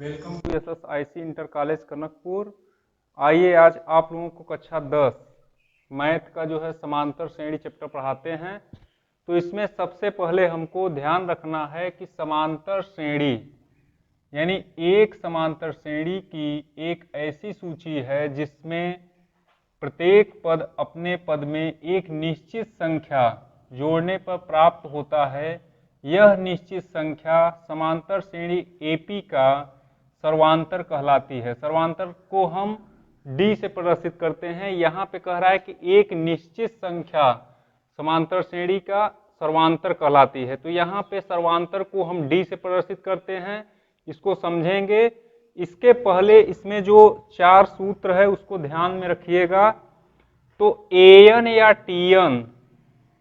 Welcome to SSIC inter college Kanakpur. आइए आज आप लोगों को कक्षा 10 मैथ का जो है समांतर श्रेणी चैप्टर पढ़ाते हैं। तो इसमें सबसे पहले हमको ध्यान रखना है कि समांतर श्रेणी यानी एक समांतर श्रेणी की एक ऐसी सूची है जिसमें प्रत्येक पद अपने पद में एक निश्चित संख्या जोड़ने पर प्राप्त होता है। यह निश्चित संख्या समांतर श्रेणी AP का सर्वांतर कहलाती है। सर्वांतर को हम D से प्रदर्शित करते हैं। यहाँ पे कह रहा है कि एक निश्चित संख्या समांतर श्रेणी का सर्वांतर कहलाती है। तो यहाँ पे सर्वांतर को हम D से प्रदर्शित करते हैं, इसको समझेंगे। इसके पहले इसमें जो 4 सूत्र है उसको ध्यान में रखिएगा। तो AN या TN,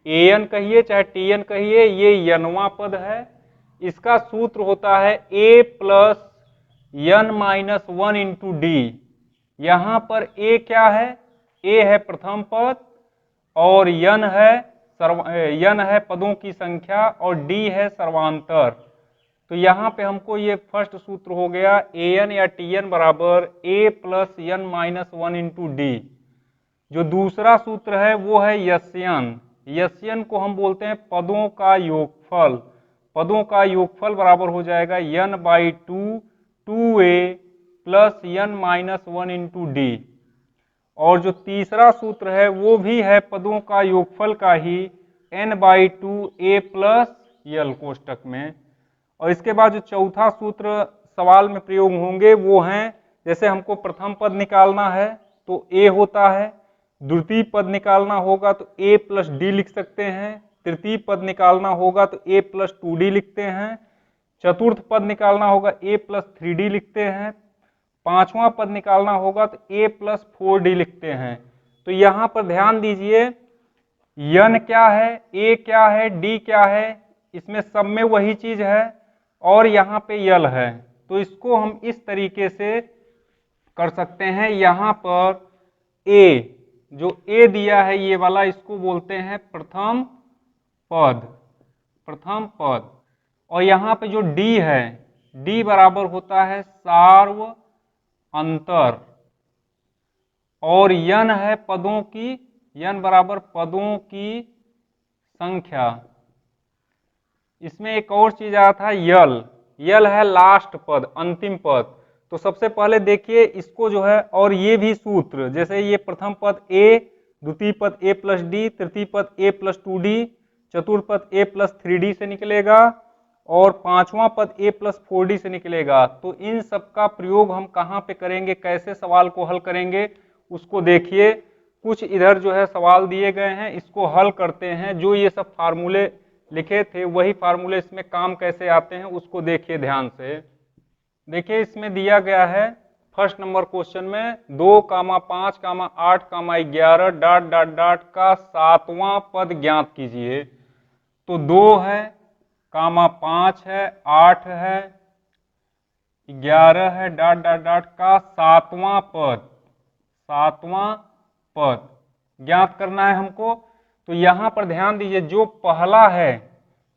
AN कहिए चाहे TN कहिए, ये n वां पद है। इसका सूत्र होता है A plus n-1 into D। यहाँ पर A क्या है? A है प्रथम पद और n है पदों की संख्या और D है सर्वांतर। तो यहाँ पे हमको ये फर्स्ट सूत्र हो गया AN या TN बराबर A plus n-1 into D। जो दूसरा सूत्र है वो है यस्यन। यस्यन को हम बोलते हैं पदों का योगफल। पदों का योगफल बराबर हो जाएगा n/2 2A plus n-1 into D। और जो तीसरा सूत्र है वो भी है पदों का योगफल का ही n/2 A प्लस L कोष्टक में। और इसके बाद जो चौथा सूत्र सवाल में प्रयोग होंगे वो हैं, जैसे हमको प्रथम पद निकालना है तो A होता है, द्वितीय पद निकालना होगा तो A प्लस D लिख सकते हैं, तृतीय पद निकालना होगा तो A प्लस 2D लिखते हैं, चतुर्थ पद निकालना होगा A प्लस 3D लिखते हैं, पांचवा पद निकालना होगा तो A प्लस 4D लिखते हैं। तो यहाँ पर ध्यान दीजिए n क्या है, A क्या है, D क्या है, इसमें सब में वही चीज है और यहाँ पे L है। तो इसको हम इस तरीके से कर सकते हैं। यहाँ पर A, जो A दिया है ये वाला, इसको बोलते हैं प्रथम पद, प्रथम पद। और यहाँ पे जो D है, D बराबर होता है सार्व अंतर और n है पदों की, n बराबर पदों की संख्या। इसमें एक और चीज आया था यल है लास्ट पद, अंतिम पद। तो सबसे पहले देखिए इसको जो है, और ये भी सूत्र, जैसे ये प्रथम पद A, द्वितीय पद A प्लस D, तृतीय पद A प्लस 2D, चतुर्थ पद A प्लस 3D से निकलेगा और पांचवा पद A प्लस 4D से निकलेगा। तो इन सब का प्रयोग हम कहाँ पे करेंगे, कैसे सवाल को हल करेंगे उसको देखिए। कुछ इधर जो है सवाल दिए गए हैं, इसको हल करते हैं। जो ये सब फार्मूले लिखे थे वही फार्मूले इसमें काम कैसे आते हैं उसको देखिए ध्यान से। देखिए इसमें दिया गया है फर्स्ट नंबर क्वेश्चन में 2, 5, 8, 11 डॉट डॉट डॉट का 7वां पद ज्ञात कीजिए। तो 2 है, 5 है, 8 है, 11 है, डॉट डॉट डॉट का 7वां पद, 7वां पद ज्ञात करना है हमको। तो यहाँ पर ध्यान दीजिए, जो पहला है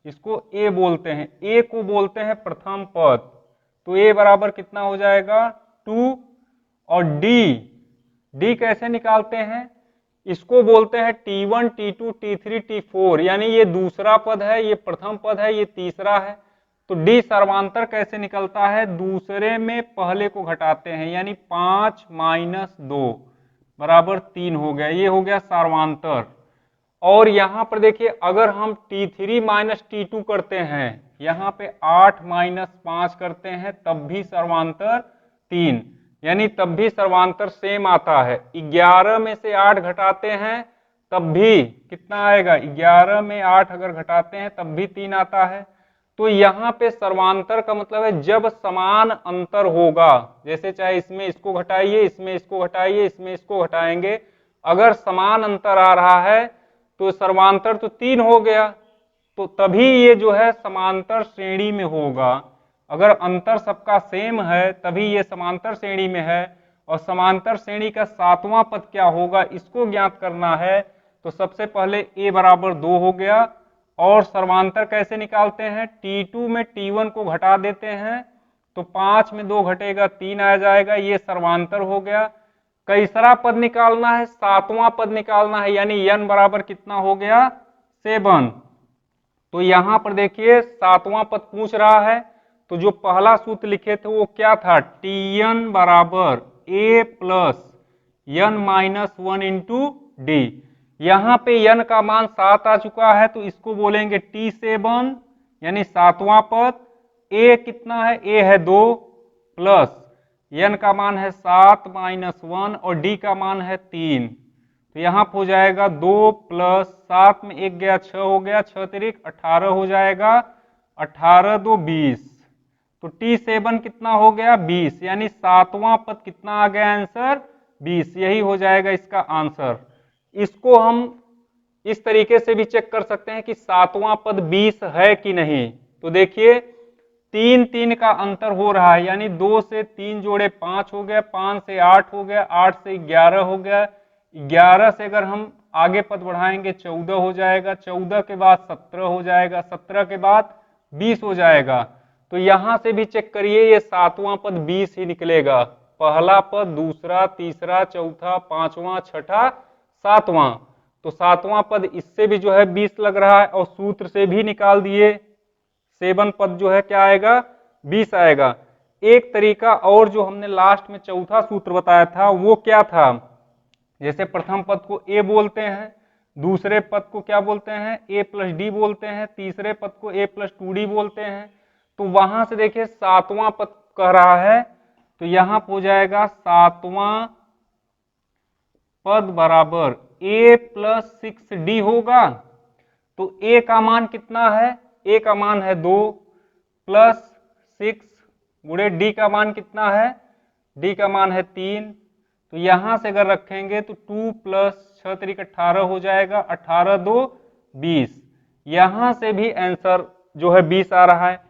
इसको A बोलते हैं, A को बोलते हैं प्रथम पद। तो A बराबर कितना हो जाएगा 2। और D कैसे निकालते हैं, इसको बोलते हैं T1, T2, T3, T4। यानी ये दूसरा पद है, ये प्रथम पद है, ये तीसरा है। तो D सर्वांतर कैसे निकलता है, दूसरे में पहले को घटाते हैं, यानी 5 - 2 बराबर 3 हो गया। ये हो गया सर्वांतर। और यहाँ पर देखिए अगर हम T3 - T2 करते हैं, यहाँ पे 8 - 5 करते हैं, तब भी सर्वांतर 3, यानी तब भी सर्वांतर सेम आता है। 11 में से 8 घटाते हैं तब भी कितना आएगा, 11 में 8 अगर घटाते हैं तब भी 3 आता है। तो यहाँ पे सर्वांतर का मतलब है जब समान अंतर होगा, जैसे चाहे इसमें इसको घटाइए, इसमें इसको घटाइए, इसमें इसको घटाएंगे, अगर समान अंतर आ रहा है तो सर्वांतर तो 3 हो गया। तो तभी ये जो है समांतर श्रेणी में होगा। अगर अंतर सबका सेम है तभी ये समांतर श्रेणी में है। और समांतर श्रेणी का 7वां पद क्या होगा, इसको ज्ञात करना है। तो सबसे पहले A बराबर 2 हो गया। और सर्वांतर कैसे निकालते हैं, T2 में T1 को घटा देते हैं तो 5 में 2 घटेगा 3 आ जाएगा, ये सर्वांतर हो गया। कैसरा पद निकालना है, 7वां पद निकालना है, यानी n बराबर कितना हो गया 7। तो यहां पर देखिए 7वां पद पूछ रहा है, तो जो पहला सूत्र लिखे थे वो क्या था, Tn बराबर a plus n minus 1 into D. यहाँ पे n का मान 7 आ चुका है, तो इसको बोलेंगे T7 यानी 7वां पद। a कितना है, a है 2 प्लस n का मान है 7 माइनस 1 और d का मान है 3। तो यहाँ हो जाएगा 2 प्लस 7 में 1 गया 6 हो गया, 6 तिरिक 18 हो जाएगा, 18 2 20। तो T7 कितना हो गया 20, यानी 7वां पद कितना आ गया आंसर 20, यही हो जाएगा इसका आंसर। इसको हम इस तरीके से भी चेक कर सकते हैं कि 7वां पद 20 है कि नहीं। तो देखिए 3 3 का अंतर हो रहा है, यानी 2 से 3 जोड़े 5 हो गया, 5 से 8 हो गया, 8 से 11 हो गया, 11 से अगर हम आगे पद बढ़ाएंगे 14 हो जाएगा, 14 के बाद 17 हो जाएगा, 17 के बाद 20 हो जाएगा। तो यहां से भी चेक करिए, ये 7वां पद 20 ही निकलेगा। पहला पद, दूसरा, तीसरा, चौथा, 5वां, छठा, 7वां। तो 7वां पद इससे भी जो है 20 लग रहा है, और सूत्र से भी निकाल दिए 7 पद जो है क्या आएगा 20 आएगा। एक तरीका और जो हमने लास्ट में चौथा सूत्र बताया था वो क्या था, जैसे प्रथम पद को a बोलते हैं, दूसरे पद को क्या बोलते हैं a प्लस डी बोलते हैं, तीसरे पद को a प्लस 2d बोलते हैं। तो वहां से देखिए 7वां पद कह रहा है, तो यहां हो जाएगा 7वां पद बराबर a प्लस 6d होगा। तो a का मान कितना है, a का मान है 2 प्लस 6 गुणे d का मान कितना है, d का मान है 3। तो यहां से अगर रखेंगे तो 2 प्लस 6 तिरिक 18 हो जाएगा, 18 2 20। यहां से भी आंसर जो है 20 आ रहा है।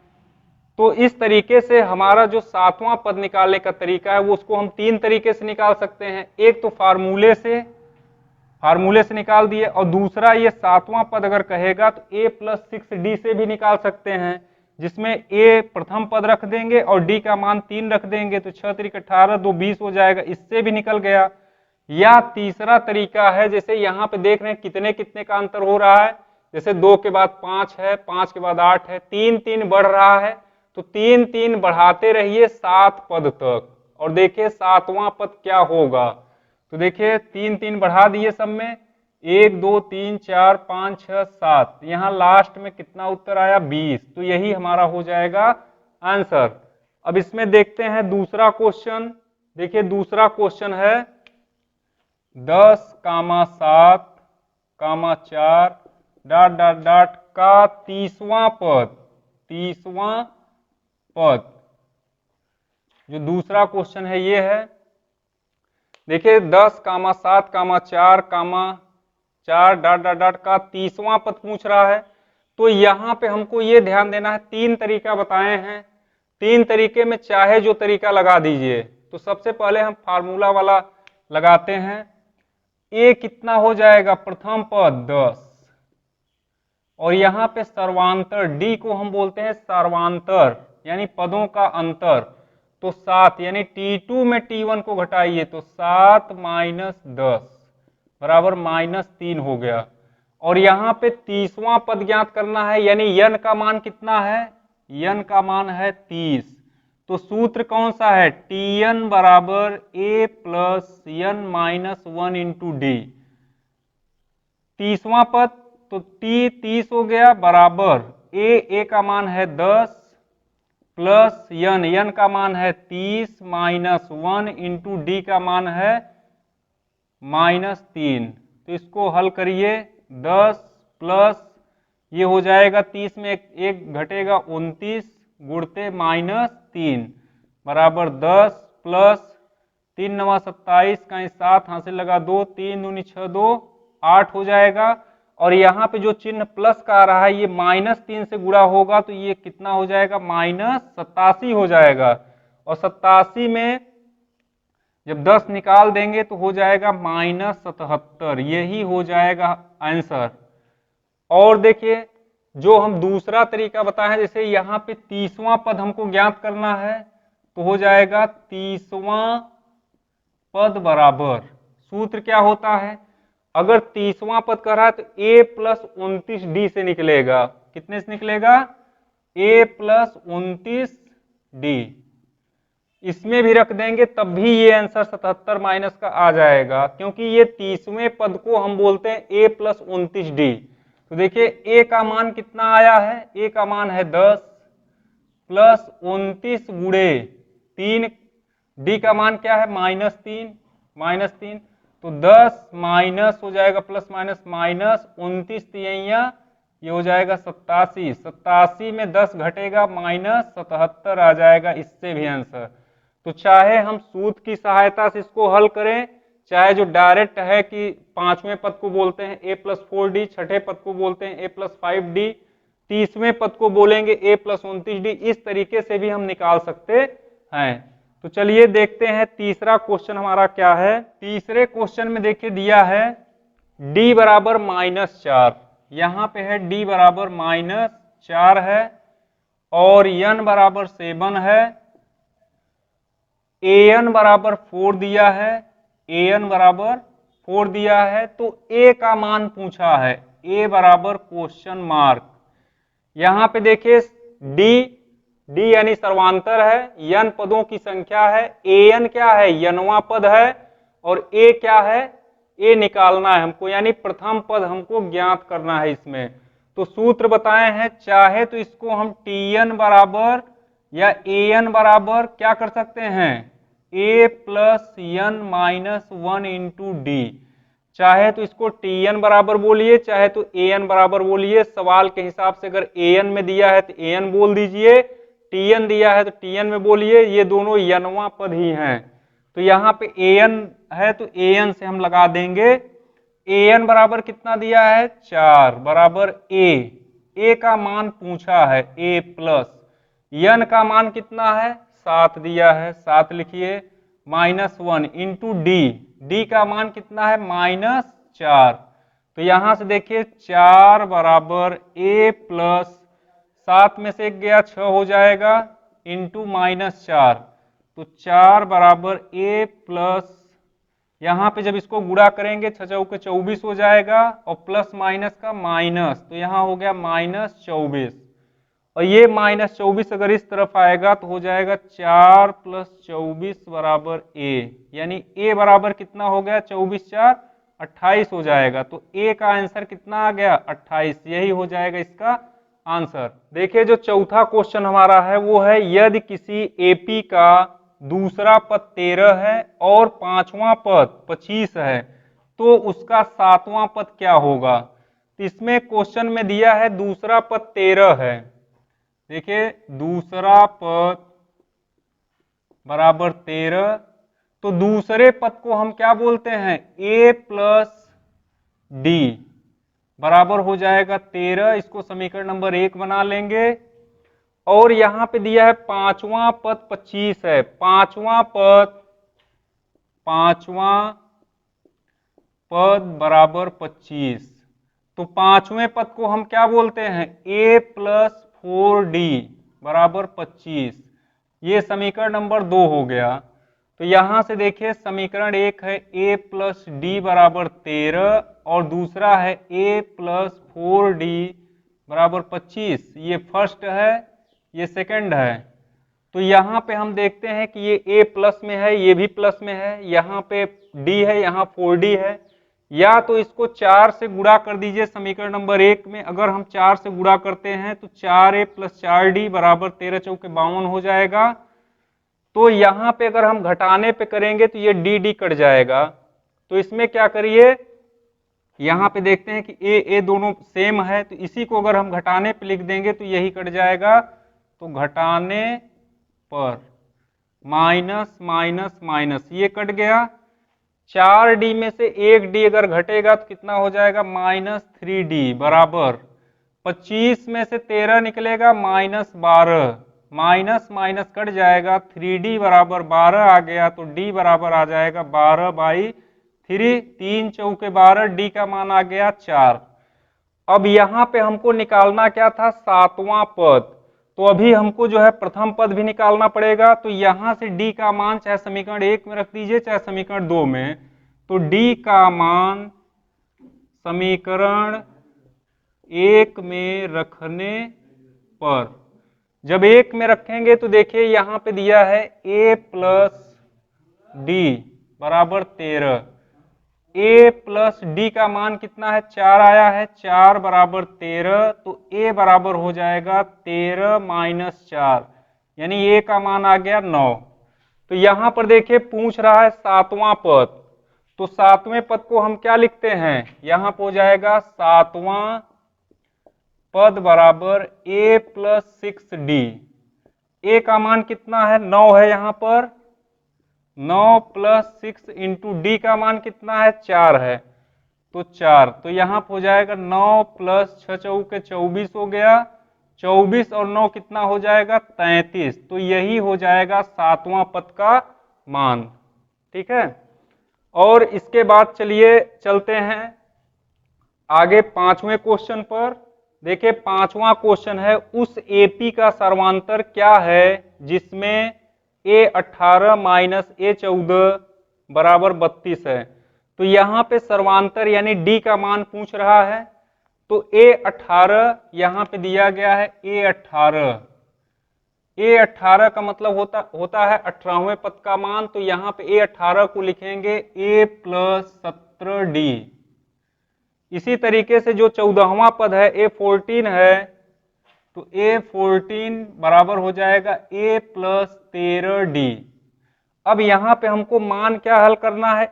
तो इस तरीके से हमारा जो 7वां पद निकालने का तरीका है वो उसको हम 3 तरीके से निकाल सकते हैं। एक तो फार्मूले से निकाल दिए, और दूसरा ये 7वां पद अगर कहेगा तो a प्लस 6d से भी निकाल सकते हैं, जिसमें a प्रथम पद रख देंगे और d का मान 3 रख देंगे, तो 6 तिरिक 18 2 20 हो जाएगा, इससे भी निकल गया। या तीसरा तरीका है, जैसे यहाँ पे देख रहे हैं कितने कितने का अंतर हो रहा है, जैसे 2 के बाद 5 है, 5 के बाद 8 है, 3 3 बढ़ रहा है, तो 3 3 बढ़ाते रहिए 7 पद तक, और देखिए 7वां पद क्या होगा। तो देखिए 3 3 बढ़ा दिए सब में, 1 2 3 4 5 6 7, यहाँ लास्ट में कितना उत्तर आया 20। तो यही हमारा हो जाएगा आंसर। अब इसमें देखते हैं दूसरा क्वेश्चन। देखिए दूसरा क्वेश्चन है 10, 7, 4 डॉट डॉट डॉट का 30वां पद। जो दूसरा क्वेश्चन है ये है, देखिए 10, 7, 4, 4 डॉट डॉट डॉट का 30वां पद पूछ रहा है। तो यहाँ पे हमको ये ध्यान देना है, 3 तरीका बताए हैं, 3 तरीके में चाहे जो तरीका लगा दीजिए। तो सबसे पहले हम फार्मूला वाला लगाते हैं। a कितना हो जाएगा, प्रथम पद 10, और यहाँ पे सर्वांतर d को हम बोलते हैं सर्वांतर यानी पदों का अंतर, तो 7, यानी T2 में T1 को घटाइए तो 7 माइनस 10 बराबर -3 हो गया। और यहाँ पे 30वां पद ज्ञात करना है, यानी n का मान कितना है, n का मान है 30। तो सूत्र कौन सा है, Tn बराबर a plus n minus 1 into D. 30वां पद तो t 30 हो गया बराबर a का मान है 10 प्लस n का मान है 30 माइनस 1 इंटू डी का मान है -3। तो इसको हल करिए, 10 प्लस ये हो जाएगा 30 में एक घटेगा 29 गुणते -3 बराबर 10 प्लस 3 9 27 का 7 हाथ से लगा 2, 3 दूनी 6 2 8 हो जाएगा। और यहाँ पे जो चिन्ह प्लस का आ रहा है ये -3 से गुणा होगा, तो ये कितना हो जाएगा -87 हो जाएगा। और 87 में जब 10 निकाल देंगे तो हो जाएगा -77, यही हो जाएगा आंसर। और देखिए जो हम दूसरा तरीका बताए हैं, जैसे यहाँ पे 30वां पद हमको ज्ञात करना है, तो हो जाएगा 30वां पद बराबर, सूत्र क्या होता है, अगर 30वां पद कर रहा है तो a प्लस 29d से निकलेगा। कितने से निकलेगा, a प्लस 29d। इसमें भी रख देंगे तब भी ये आंसर 77 माइनस का आ जाएगा, क्योंकि ये 30वें पद को हम बोलते हैं a प्लस 29d। तो देखिए a का मान कितना आया है, a का मान है 10 प्लस 29 गुणे 3, d का मान क्या है -3, तो 10 माइनस हो जाएगा प्लस माइनस माइनस 29 तिहैया, ये हो जाएगा 87, 87 में 10 घटेगा -77 आ जाएगा, इससे भी आंसर। तो चाहे हम सूत्र की सहायता से इसको हल करें, चाहे जो डायरेक्ट है कि 5वें पद को बोलते हैं a प्लस 4d, छठे पद को बोलते हैं a प्लस 5d, 30वें पद को बोलेंगे a प्लस 29d, इस तरीके से भी हम निकाल सकते हैं। तो चलिए देखते हैं तीसरा क्वेश्चन हमारा क्या है। तीसरे क्वेश्चन में देखिए दिया है d बराबर -4, यहाँ पे है d बराबर -4 है और n बराबर 7 है, an बराबर 4 दिया है, an बराबर 4 दिया है, तो a का मान पूछा है, a बराबर क्वेश्चन मार्क। यहाँ पे देखिए d यानी सर्वांतर है, n पदों की संख्या है, an क्या है, nवां पद है, और a क्या है, a निकालना है हमको, यानी प्रथम पद हमको ज्ञात करना है इसमें। तो सूत्र बताए हैं, चाहे तो इसको हम tn बराबर या an बराबर क्या कर सकते हैं, a plus n minus 1 into D, चाहे तो इसको tn बराबर बोलिए, चाहे तो an बराबर बोलिए। सवाल के हिसाब से अगर an में दिया है तो an बोल दीजिए, tn दिया है तो tn में बोलिए, ये दोनों nवां पद ही हैं। तो यहाँ पे an है तो an से हम लगा देंगे। an बराबर कितना दिया है, 4 बराबर a का मान पूछा है a प्लस, n का मान कितना है, 7 दिया है, 7 लिखिए, -1 इंटू डी का मान कितना है, -4। तो यहां से देखिए 4 बराबर a प्लस 7 में से 1 गया 6 हो जाएगा, इंटू -4, तो 4 बराबर a प्लस, यहाँ पे जब इसको गुणा करेंगे 6 चौके 24 हो जाएगा, और प्लस माइनस का माइनस, तो यहाँ हो गया -24, और ये -24 अगर इस तरफ आएगा तो हो जाएगा 4 प्लस 24 बराबर a, यानी a बराबर कितना हो गया, 24 4 28 हो जाएगा। तो a का आंसर कितना आ गया, 28, यही हो जाएगा इसका आंसर। देखिए जो चौथा क्वेश्चन हमारा है वो है, यदि किसी AP का दूसरा पद 13 है और 5वां पद 25 है तो उसका 7वां पद क्या होगा। तो इसमें क्वेश्चन में दिया है दूसरा पद 13 है, देखिए दूसरा पद बराबर 13, तो दूसरे पद को हम क्या बोलते हैं, a प्लस डी बराबर हो जाएगा 13, इसको समीकरण नंबर 1 बना लेंगे। और यहां पे दिया है 5वां पद 25 है, 5वां पद बराबर 25, तो 5वें पद को हम क्या बोलते हैं, a प्लस 4d बराबर 25, ये समीकरण नंबर 2 हो गया। तो यहां से देखिए समीकरण 1 है a प्लस डी बराबर 13 और दूसरा है a प्लस 4d बराबर 25, ये फर्स्ट है, ये सेकंड है। तो यहाँ पे हम देखते हैं कि ये a प्लस में है, ये भी प्लस में है, यहाँ पे d है, यहाँ 4d है, या तो इसको 4 से गुणा कर दीजिए समीकरण नंबर 1 में। अगर हम 4 से गुणा करते हैं तो 4a प्लस 4d बराबर 13 चौके 52 हो जाएगा। तो यहाँ पे अगर हम घटाने पे करेंगे तो ये dd कट जाएगा, तो इसमें क्या करिए, यहाँ पे देखते हैं कि a दोनों सेम है, तो इसी को अगर हम घटाने पे लिख देंगे तो यही कट जाएगा। तो घटाने पर माइनस माइनस माइनस ये कट गया, 4d में से 1d अगर घटेगा तो कितना हो जाएगा, -3d बराबर 25 में से 13 निकलेगा -12, माइनस माइनस कट जाएगा, 3d बराबर 12 आ गया, तो d बराबर आ जाएगा 12/3, 3 चौके 12, d का मान आ गया 4। अब यहाँ पे हमको निकालना क्या था, 7वां पद, तो अभी हमको जो है प्रथम पद भी निकालना पड़ेगा। तो यहां से d का मान चाहे समीकरण 1 में रख दीजिए चाहे समीकरण 2 में, तो d का मान समीकरण 1 में रखने पर, जब 1 में रखेंगे तो देखिए यहां पे दिया है a प्लस डी बराबर 13। a प्लस डी का मान कितना है, 4 आया है, 4 बराबर 13, तो a बराबर हो जाएगा 13 माइनस 4, यानी a का मान आ गया 9। तो यहां पर देखिए पूछ रहा है सातवां पद, तो सातवें पद को हम क्या लिखते हैं, यहां पर हो जाएगा सातवां पद बराबर a प्लस 6d। a का मान कितना है, 9 है, यहां पर 9 प्लस 6 इंटू डी का मान कितना है, 4 है, तो 4, तो यहां पर हो जाएगा 9 प्लस 6 चौके 24 हो गया, 24 और 9 कितना हो जाएगा 33। तो यही हो जाएगा सातवां पद का मान। ठीक है, और इसके बाद चलिए चलते हैं आगे पांचवें क्वेश्चन पर। देखिए पांचवा क्वेश्चन है, उस एपी का सर्वांतर क्या है जिसमें a18 माइनस a14 बराबर 32 है। तो यहां पे सर्वांतर यानी d का मान पूछ रहा है, तो a18 यहां पे दिया गया है a18 का मतलब होता है 18वें पद का मान, तो यहां पे a18 को लिखेंगे a प्लस 17d। इसी तरीके से जो 14वां पद है a14 है, तो a14 बराबर हो जाएगा a प्लस 13d। अब यहां पे हमको मान क्या हल करना है,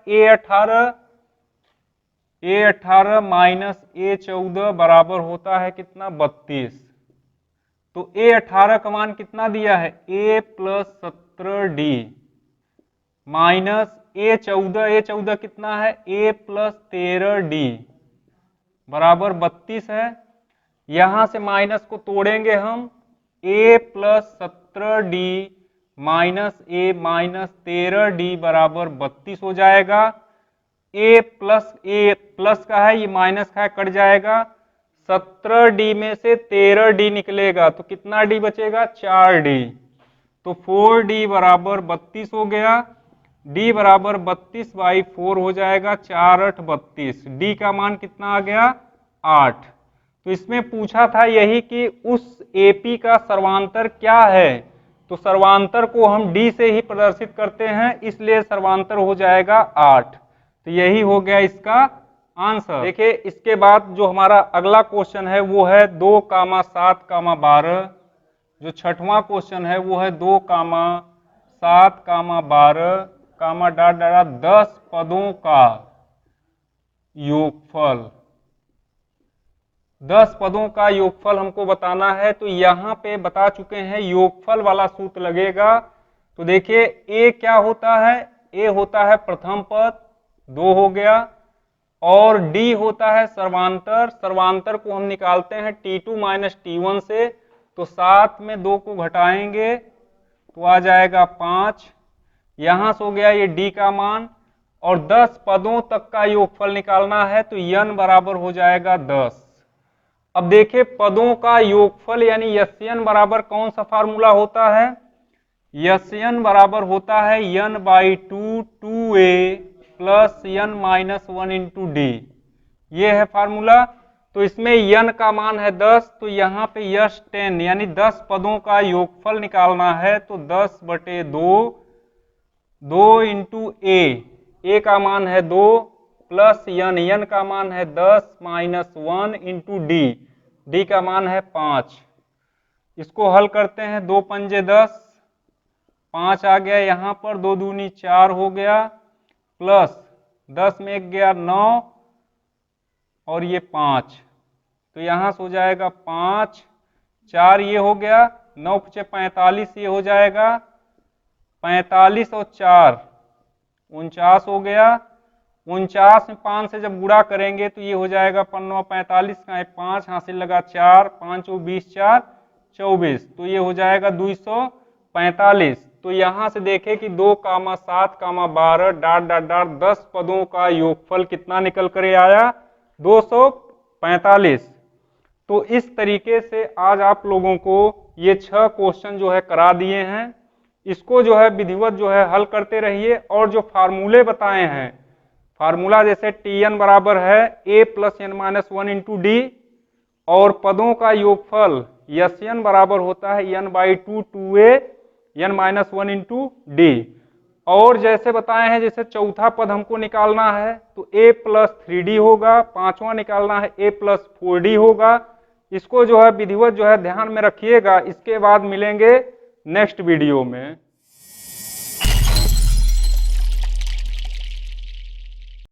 a18 माइनस a14 बराबर होता है कितना 32। तो a18 का मान कितना दिया है, a plus 17d minus a14 कितना है, a प्लस 13d बराबर 32 है। यहां से माइनस को तोड़ेंगे हम, a plus 17d minus a minus 13d बराबर 32 हो जाएगा। a प्लस का है, ये माइनस का है, कट जाएगा, 17d में से 13d निकलेगा तो कितना d बचेगा, 4d, तो 4d बराबर 32 हो गया। d बराबर 32 बाई 4 हो जाएगा, 4 8 32, d का मान कितना आ गया 8। तो इसमें पूछा था यही कि उस एपी का सर्वांतर क्या है, तो सर्वांतर को हम d से ही प्रदर्शित करते हैं, इसलिए सर्वांतर हो जाएगा 8। तो यही हो गया इसका आंसर। देखिए इसके बाद जो हमारा अगला क्वेश्चन है वो है 2, 7, 12। जो छठवां क्वेश्चन है वो है 2, 7, 12, डॉट डॉट 10 पदों का योगफल। 10 पदों का योगफल हमको बताना है। तो यहां पे बता चुके हैं योगफल वाला सूत्र लगेगा। तो देखिए a क्या होता है, a होता है प्रथम पद, 2 हो गया, और d होता है सर्वांतर। सर्वांतर को हम निकालते हैं t2 माइनस t1 से, तो 7 में 2 को घटाएंगे तो आ जाएगा 5। यहां से हो गया ये d का मान, और 10 पदों तक का योगफल निकालना है, तो n बराबर हो जाएगा 10। अब देखिए पदों का योगफल यानी यस्यन बराबर कौन सा फार्मूला होता है, यस्यन बराबर होता है n by 2 2a plus n minus 1 into D, ये है फार्मूला। तो इसमें n का मान है 10, तो यहाँ पे यश 10 यानी 10 पदों का योगफल निकालना है, तो 10 बटे 2 इंटू a का मान है 2 प्लस n का मान है 10 माइनस 1 इंटू डी का मान है 5। इसको हल करते हैं, 2 पंजे 10, 5 आ गया यहाँ पर, 2 दूनी 4 हो गया, प्लस 10 में 1 गया 9 और ये 5, तो यहाँ से हो जाएगा 5, 4 ये हो गया, 9 × 45 ये हो जाएगा, 45 और 4 49 हो गया। 49 में 5 से जब गुणा करेंगे तो ये हो जाएगा 45 का है 5, हासिल लगा 4, 5 और 20 4 24, तो ये हो जाएगा 245। तो यहाँ से देखें कि 2, 7, 12 डॉट डॉट डॉट 10 पदों का योगफल कितना निकल कर आया, 245। तो इस तरीके से आज आप लोगों को ये 6 क्वेश्चन जो है करा दिए हैं। इसको जो है विधिवत जो है हल करते रहिए और जो फार्मूले बताए हैं, फार्मूला जैसे Tn बराबर है a plus n minus one into d, और पदों का योगफल Sn बराबर होता है n by two two a n minus one into d. और जैसे बताए हैं, जैसे चौथा पद हमको निकालना है तो a प्लस थ्री डी होगा, पांचवा निकालना है a प्लस फोर डी होगा। इसको जो है विधिवत जो है ध्यान में रखिएगा। इसके बाद मिलेंगे नेक्स्ट वीडियो में।